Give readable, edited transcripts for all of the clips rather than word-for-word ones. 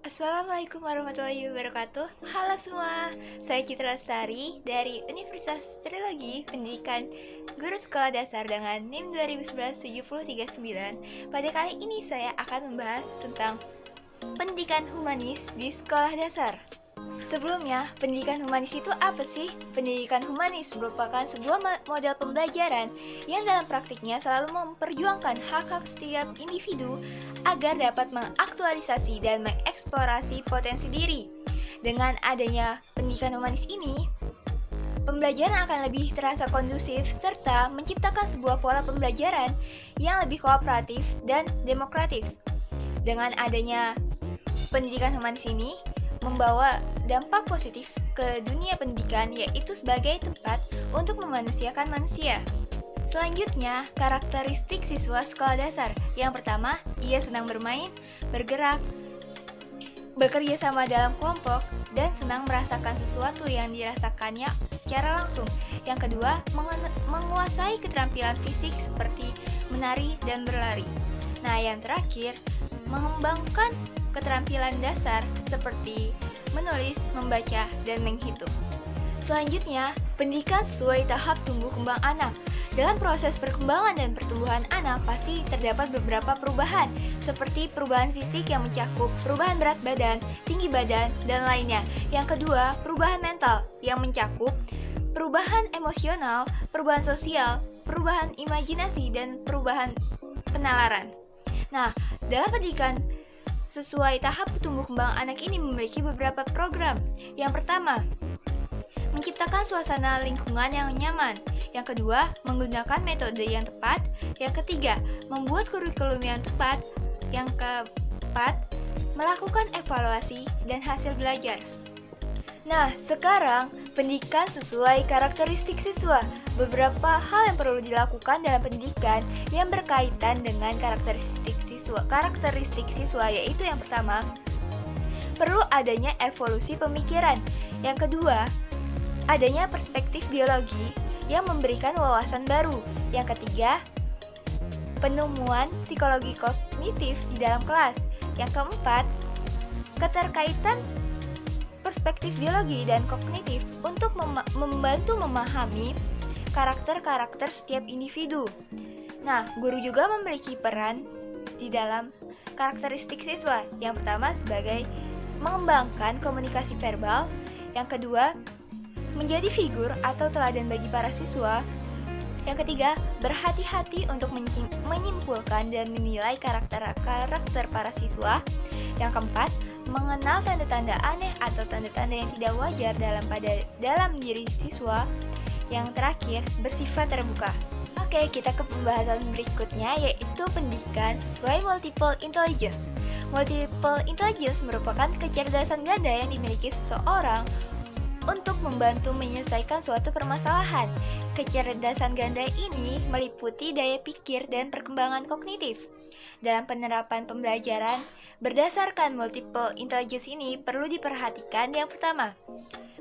Assalamualaikum warahmatullahi wabarakatuh. Halo semua, saya Citra Lestari dari Universitas Trilogi Pendidikan Guru Sekolah Dasar dengan NIM 2011-70339. Pada kali ini saya akan membahas tentang pendidikan humanis di sekolah dasar. Sebelumnya, pendidikan humanis itu apa sih? Pendidikan humanis merupakan sebuah model pembelajaran yang dalam praktiknya selalu memperjuangkan hak-hak setiap individu agar dapat mengaktualisasi dan mengeksplorasi potensi diri. Dengan adanya pendidikan humanis ini, pembelajaran akan lebih terasa kondusif serta menciptakan sebuah pola pembelajaran yang lebih kooperatif dan demokratif. Dengan adanya pendidikan humanis ini, membawa dampak positif ke dunia pendidikan, yaitu sebagai tempat untuk memanusiakan manusia. Selanjutnya, karakteristik siswa sekolah dasar. Yang pertama, ia senang bermain, bergerak, bekerja sama dalam kelompok, dan senang merasakan sesuatu yang dirasakannya secara langsung. Yang kedua, menguasai keterampilan fisik seperti menari dan berlari. Nah, yang terakhir, mengembangkan keterampilan dasar seperti menulis, membaca, dan menghitung. Selanjutnya, pendidikan sesuai tahap tumbuh kembang anak. Dalam proses perkembangan dan pertumbuhan anak pasti terdapat beberapa perubahan, seperti perubahan fisik yang mencakup perubahan berat badan, tinggi badan, dan lainnya. Yang kedua, perubahan mental yang mencakup perubahan emosional, perubahan sosial, perubahan imajinasi, dan perubahan penalaran. Nah, dalam pendidikan sesuai tahap tumbuh kembang anak ini memiliki beberapa program. Yang pertama, menciptakan suasana lingkungan yang nyaman. Yang kedua, menggunakan metode yang tepat. Yang ketiga, membuat kurikulum yang tepat. Yang keempat, melakukan evaluasi dan hasil belajar. Nah, sekarang pendidikan sesuai karakteristik siswa. Beberapa hal yang perlu dilakukan dalam pendidikan yang berkaitan dengan karakteristik siswa yaitu yang pertama, perlu adanya evolusi pemikiran. Yang kedua, adanya perspektif biologi yang memberikan wawasan baru. Yang ketiga, penemuan psikologi kognitif di dalam kelas. Yang keempat, keterkaitan perspektif biologi dan kognitif untuk membantu memahami karakter-karakter setiap individu. Nah, guru juga memiliki peran di dalam karakteristik siswa. Yang pertama, sebagai mengembangkan komunikasi verbal. Yang kedua, menjadi figur atau teladan bagi para siswa. Yang ketiga, berhati-hati untuk menyimpulkan dan menilai karakter para siswa. Yang keempat, mengenal tanda-tanda aneh atau tanda-tanda yang tidak wajar dalam diri siswa. Yang terakhir, bersifat terbuka. Oke, kita ke pembahasan berikutnya, yaitu pendidikan sesuai multiple intelligence. Multiple intelligence merupakan kecerdasan ganda yang dimiliki seseorang untuk membantu menyelesaikan suatu permasalahan. Kecerdasan ganda ini meliputi daya pikir dan perkembangan kognitif. Dalam penerapan pembelajaran berdasarkan multiple intelligence ini perlu diperhatikan yang pertama,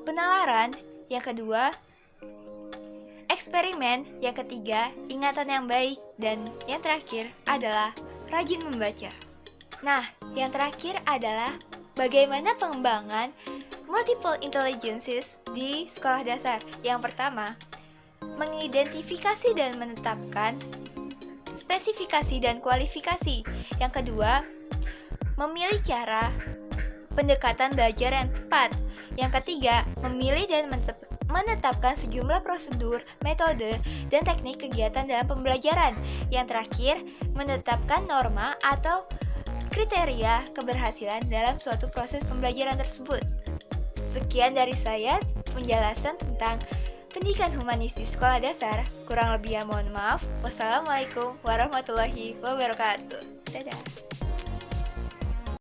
penalaran, yang kedua, eksperimen, yang ketiga, ingatan yang baik, dan yang terakhir adalah rajin membaca. Nah, yang terakhir adalah bagaimana pengembangan multiple intelligences di sekolah dasar. Yang pertama, mengidentifikasi dan menetapkan spesifikasi dan kualifikasi. Yang kedua, memilih cara pendekatan belajar yang tepat. Yang ketiga, memilih dan menetapkan sejumlah prosedur, metode, dan teknik kegiatan dalam pembelajaran. Yang terakhir, menetapkan norma atau kriteria keberhasilan dalam suatu proses pembelajaran tersebut. Sekian dari saya penjelasan tentang pendidikan humanis di sekolah dasar. Kurang lebihnya mohon maaf. Wassalamualaikum warahmatullahi wabarakatuh. Dadah.